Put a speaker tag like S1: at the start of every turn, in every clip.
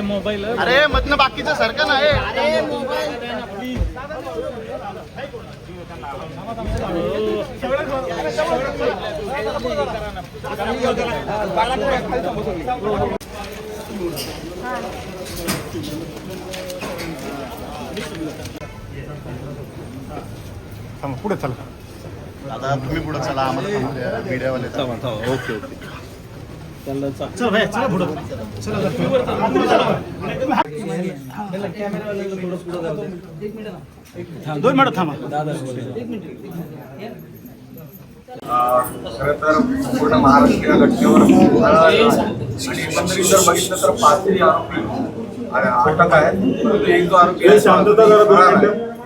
S1: Mobile
S2: अरे मधनं बाकीचं सारखं नाही. अरे मोबाईल पुढे चला. आता तुम्ही पुढे चला, आम्हाला मीडियावाले.
S1: Okay okay.
S2: दोन मिनिट थांबा.
S3: खरं तर पूर्ण महाराष्ट्र या घटनेवर आणि एकंदरीत जर बघितलं तर 5 आरोपी अटक आहेत, परंतु एक जो आरोपी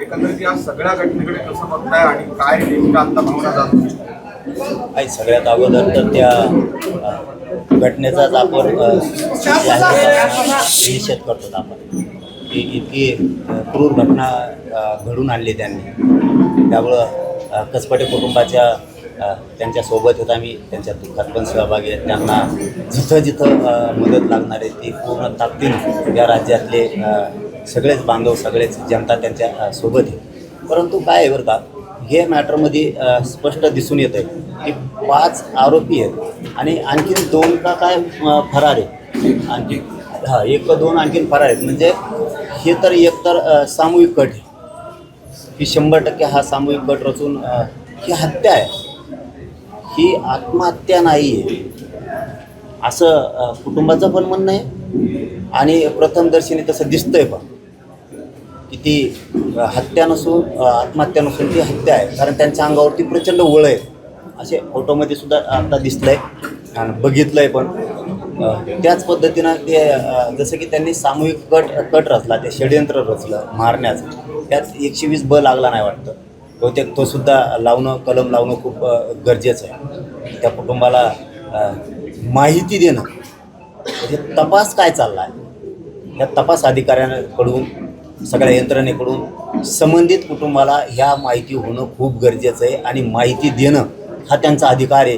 S3: एकंदरीत या सगळ्या घटनेकडे कसं बघताय आणि काय नेमकं आता भावना जाणून
S4: आणि सगळ्यात अगोदर तर त्या घटनेचाच आपण निषेध करतो. आपण की इतकी क्रूर घटना घडून आणली त्यांनी. त्यामुळं कसपटे कुटुंबाच्या त्यांच्यासोबत होत आम्ही त्यांच्या दुःखात पण सहभागी आहेत. त्यांना जिथं जिथं मदत लागणार आहे ती पूर्ण ताकदीनं या राज्यातले सगळेच बांधव, सगळेच जनता त्यांच्या सोबत आहे. परंतु काय आहे बरं का, हे मॅटरमध्ये स्पष्ट दिसून येतं आहे की 5 आरोपी आहेत आणि आणखीन 2 का काय फरार आहे. आणखी 1-2 आणखीन फरार आहेत. म्हणजे हे तर एकतर सामूहिक कट आहे की 100% हा सामूहिक कट रचून ही हत्या आहे, ही आत्महत्या नाही आहे असं कुटुंबाचं पण म्हणणं आहे. आणि प्रथमदर्शनी तसं दिसतंय पण की ती हत्या नसून, आत्महत्या नसून ती हत्या आहे. कारण त्यांच्या अंगावरती प्रचंड वळ आहे, असे फोटोमध्ये सुद्धा आता दिसलं आहे आणि बघितलं आहे पण. त्याच पद्धतीनं ते जसं की त्यांनी सामूहिक कट रचला, ते षडयंत्र रचलं मारण्याचं. त्यात 120 ब लागला नाही वाटतं. बहुतेक तो सुद्धा कलम लावणं खूप गरजेचं आहे. त्या कुटुंबाला माहिती देणं, म्हणजे तपास काय चालला आहे या तपास अधिकाऱ्यांकडून, सगळ्या यंत्रणेकडून संबंधित कुटुंबाला ह्या माहिती होणं खूप गरजेचं आहे. आणि माहिती देणं हा त्यांचा अधिकार आहे,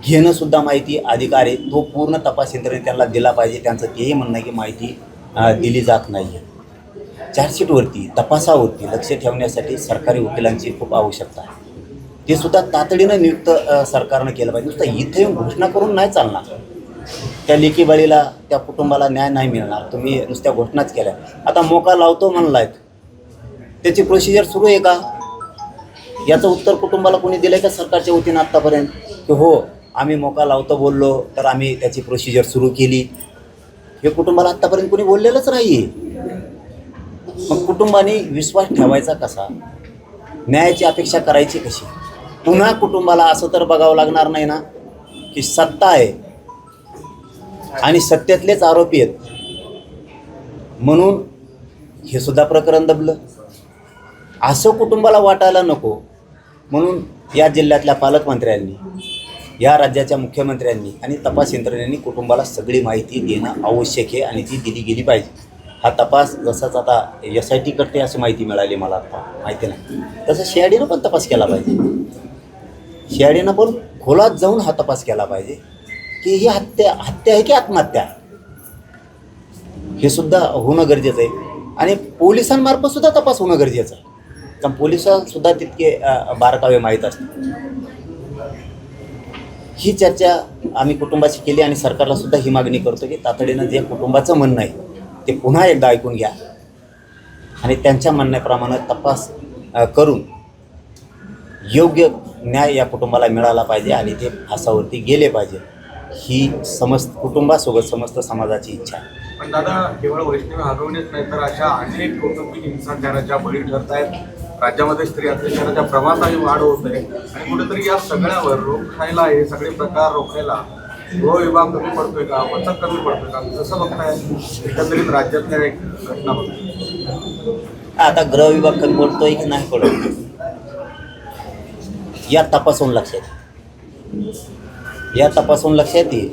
S4: घेणंसुद्धा माहिती अधिकार आहे. तो पूर्ण तपास यंत्रणेने त्यांना दिला पाहिजे. त्यांचं तेही म्हणणं आहे की माहिती दिली जात नाही आहे. चार्जशीटवरती, तपासावरती लक्ष ठेवण्यासाठी सरकारी वकिलांची खूप आवश्यकता आहे. ते सुद्धा तातडीनं नियुक्त सरकारनं केलं पाहिजे. नुसतं इथे येऊन घोषणा करून नाही चालणार. त्या लेकीबाळीला, त्या कुटुंबाला न्याय नाही मिळणार. तुम्ही नुसत्या घोषणाच केल्या. आता मोका लावतो म्हणलायत, त्याची प्रोसिजर सुरू आहे का याचं उत्तर कुटुंबाला कोणी दिलं आहे का सरकारच्या वतीनं आत्तापर्यंत की हो आम्ही मोका लावतो बोललो तर आम्ही त्याची प्रोसिजर सुरू केली? हे कुटुंबाला आत्तापर्यंत कोणी बोललेलंच नाही आहे. मग कुटुंबाने विश्वास ठेवायचा कसा, न्यायाची अपेक्षा करायची कशी? पुन्हा कुटुंबाला असं तर बघावं लागणार नाही ना की सत्ता आहे आणि सत्तेतलेच आरोपी आहेत म्हणून हे सुद्धा प्रकरण दबलं, असं कुटुंबाला वाटायला नको. म्हणून या जिल्ह्यातल्या पालकमंत्र्यांनी, या राज्याच्या मुख्यमंत्र्यांनी आणि तपास यंत्रणेने कुटुंबाला सगळी माहिती देणं आवश्यक आहे आणि ती दिली गेली पाहिजे. हा तपास जसाच आता SIT करते अशी माहिती मिळाली मला, आता माहिती नाही, तसं CIDनं पण तपास केला पाहिजे. CIDनं पण खोलात जाऊन हा तपास केला पाहिजे की ही हत्या आहे की आत्महत्या आहे, हे सुद्धा होणं गरजेचं आहे. आणि पोलिसांमार्फत सुद्धा तपास होणं गरजेचं आहे, कारण पोलिसांसुद्धा तितके बारकावे माहीत असतात. ही चर्चा आम्ही कुटुंबाशी केली आणि सरकारला सुद्धा ही मागणी करतो की तातडीनं जे कुटुंबाचं म्हणणं आहे ते पुन्हा एकदा ऐकून घ्या आणि त्यांच्या म्हणण्याप्रमाणे तपास करून योग्य न्याय या कुटुंबाला मिळाला पाहिजे आणि ते फासावरती गेले पाहिजे, ही कुटुंबासोबत समस्त समाजाची इच्छा आहे.
S3: पण दादा, केवळ वैष्णवी हगवणेच नाही तर अशा अनेक कौटुंबिक हिंसाचाराच्या बळी ठरत आहेत. राज्यामध्ये स्त्री अत्याचाराच्या प्रमाणातही वाढ होत आहे आणि कुठेतरी या सगळ्यावर रोखायला, हे सगळे प्रकार रोखायला गृह विभाग कमी पडतोय का, पथक कमी पडतोय का, कसं बघताय एकंदरीत राज्यातल्या एक घटना बघताय?
S4: आता गृह विभाग कमी पडतोय की नाही पडत या तपासून लक्षात येईल.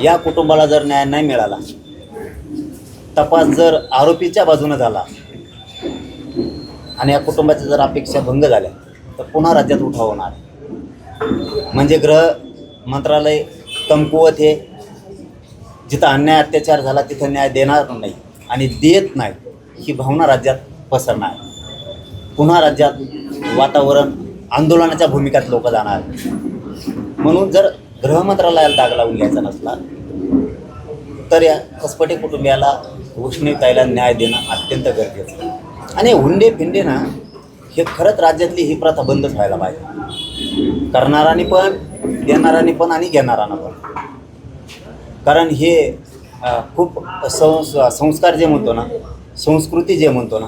S4: या कुटुंबाला जर न्याय नाही मिळाला, तपास जर आरोपीच्या बाजूने झाला आणि या कुटुंबाच्या जर अपेक्षा भंग झाल्या तर पुन्हा राज्यात उठाव होणार आहे. म्हणजे गृह मंत्रालय कमकुवत हे, जिथं अन्याय अत्याचार झाला तिथं न्याय देणार नाही आणि देत नाही ही भावना राज्यात पसरणार आहे. पुन्हा राज्यात वातावरण आंदोलनाच्या भूमिकेत लोक जाणार. म्हणून जर गृह मंत्रालयाला दाग लावून घ्यायचा नसला तर या कसपटे कुटुंबियाला वैष्णवीताईला न्याय देणं अत्यंत गरजेचं आहे. आणि हुंडे फिंडे ना हे खरंच राज्यातली ही प्रथा बंदच व्हायला पाहिजे, करणारांनी पण, देणारांनी पण आणि घेणारांना पण. कारण हे खूप संस्कार जे म्हणतो ना, संस्कृती जे म्हणतो ना,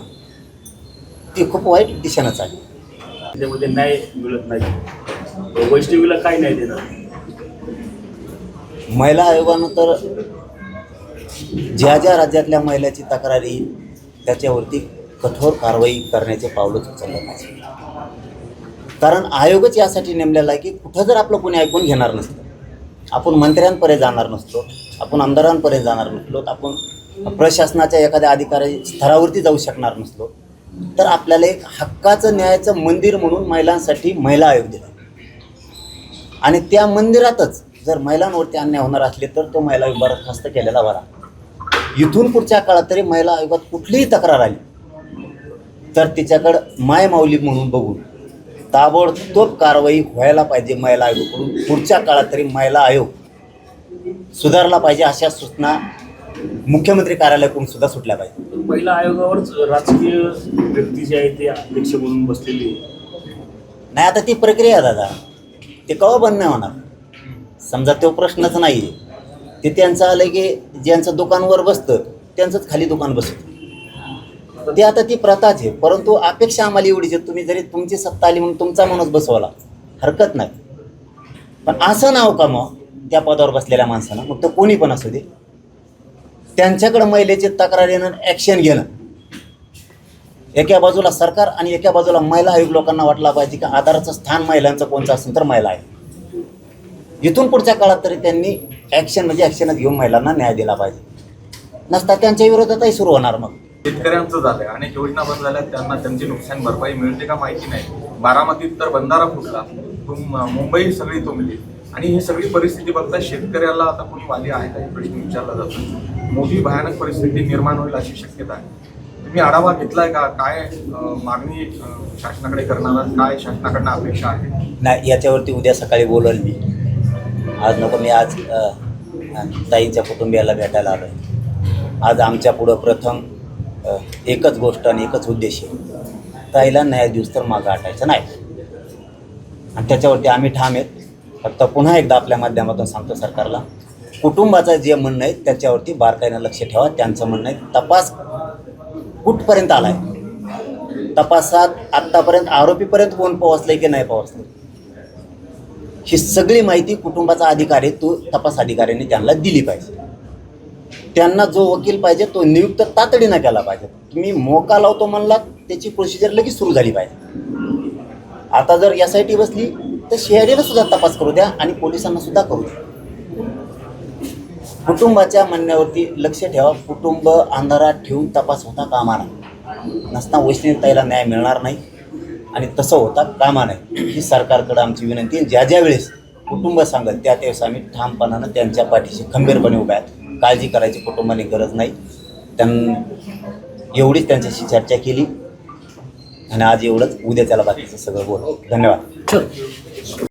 S4: ती खूप वाईट दिशेनं चालली.
S5: त्याच्यामध्ये न्याय मिळत नाही. वैष्णवीला काय न्याय देणार?
S4: महिला आयोगानं तर ज्या ज्या राज्यातल्या महिलाची तक्रार येईल त्याच्यावरती कठोर कारवाई करण्याचे पावलंच उचललं पाहिजे. कारण आयोगच यासाठी नेमलेला आहे की कुठं जर आपलं कोणी ऐकून घेणार नसतं, आपण मंत्र्यांपर्यंत जाणार नसतो, आपण आमदारांपर्यंत जाणार नसलो, आपण प्रशासनाच्या एखाद्या अधिकारी स्तरावरती जाऊ शकणार नसलो, तर आपल्याला एक हक्काचं न्यायाचं मंदिर म्हणून महिलांसाठी महिला आयोग दिला. आणि त्या मंदिरातच जर महिलांवरती अन्याय होणार असले तर तो महिला आयोग बरखास्त केलेला बरा. इथून पुढच्या काळात तरी महिला आयोगात कुठलीही तक्रार आली तर तिच्याकडं माय माऊली म्हणून बघून ताबडतोब कारवाई व्हायला पाहिजे महिला आयोगाकडून. पुढच्या काळात तरी महिला आयोग सुधारला पाहिजे अशा सूचना मुख्यमंत्री कार्यालयाकडून सुद्धा सुटल्या पाहिजे.
S5: महिला आयोगावरच राजकीय व्यक्ती जे आहे ते अध्यक्ष म्हणून बसलेली
S4: नाही, आता ती प्रक्रिया दादा, ते केव्हा बंद नाही होणार. समजा तो प्रश्नच नाही आहे, ते त्यांचं आलं की ज्यांचं दुकानवर बसतं त्यांचंच खाली दुकान बसतं. ते आता ती प्रथाच आहे. परंतु अपेक्षा आम्हाला एवढीच आहे, तुम्ही जरी तुमची सत्ता आली म्हणून तुमचा माणूस बसवला हरकत नाही, पण असं नाव का मग त्या पदावर बसलेल्या माणसानं, मग तो कोणी पण असू दे, त्यांच्याकडं महिलेची तक्रार येणं, ॲक्शन घेणं. एका बाजूला सरकार आणि एका बाजूला महिला आयोग लोकांना वाटला पाहिजे की आधाराचं स्थान महिलांचं कोणतं असेल तर महिला आहे. इथून पुढच्या काळात तरी त्यांनी ॲक्शन म्हणजे ॲक्शनच घेऊन महिलांना न्याय दिला पाहिजे. नसता त्यांच्या विरोधातही सुरू होणार. मग
S3: शेतकऱ्यांचं झालंय, अनेक योजना बंद झाल्या, त्यांना त्यांची नुकसान भरपाई मिळते का माहिती नाही. बारामतीत तर बंधारा फुटला, मुंबई सगळी तुंबली. आणि ही सगळी परिस्थिती बघता शेतकऱ्याला आता कोणी वाली आहे का, प्रश्न विचारला जातो. मोठी भयानक परिस्थिती निर्माण होईल अशी शक्यता आहे. तुम्ही आढावा घेतलाय का? काय मागणी शासनाकडे करणार, काय शासनाकडनं अपेक्षा आहे?
S4: नाही, याच्यावरती उद्या सकाळी बोलल मी. आज नको, मी आज ताईंच्या कुटुंबियाला भेटायला आलो आहे. आज आमच्या पुढं प्रथम एकच गोष्ट आणि एकच उद्देश आहे, ताईला न्याय दिवस तर मागं हटायचं नाही. आणि त्याच्यावरती आम्ही ठाम आहेत. फक्त पुन्हा एकदा आपल्या माध्यमातून सांगतो सरकारला, कुटुंबाचं जे म्हणणं आहे त्याच्यावरती बारकाईनं लक्ष ठेवा. त्यांचं म्हणणं आहे तपास कुठपर्यंत आला आहे, तपासात आत्तापर्यंत आरोपीपर्यंत कोण पोहोचलं की नाही पोहोचलं, ही सगळी माहिती कुटुंबाचा अधिकारी तो तपास अधिकाऱ्यांनी त्यांना दिली पाहिजे. त्यांना जो वकील पाहिजे तो नियुक्त तातडीनं केला पाहिजे. तुम्ही मोका लावतो म्हणला त्याची प्रोसिजर लगेच सुरू झाली पाहिजे. आता जर SIT बसली तर CIDला सुद्धा तपास करू द्या आणि पोलिसांना सुद्धा करू द्या. कुटुंबाच्या म्हणण्यावरती लक्ष ठेवा. कुटुंब अंधारात ठेवून तपास होता कामा नाही. नसता वैष्णवीताईला न्याय मिळणार नाही आणि तसं होता कामा नाही. ही सरकारकडं आमची विनंती. ज्या ज्या वेळेस कुटुंब सांगेल त्या त्यावेळेस आम्ही ठामपणानं त्यांच्या पाठीशी खंबीरपणे उभ्या आहेत. काळजी करायची कुटुंबाने गरज नाही. एवढीच त्यांच्याशी चर्चा केली आणि आज एवढंच. उद्या त्याला बाकीचं सगळं बोल. धन्यवाद.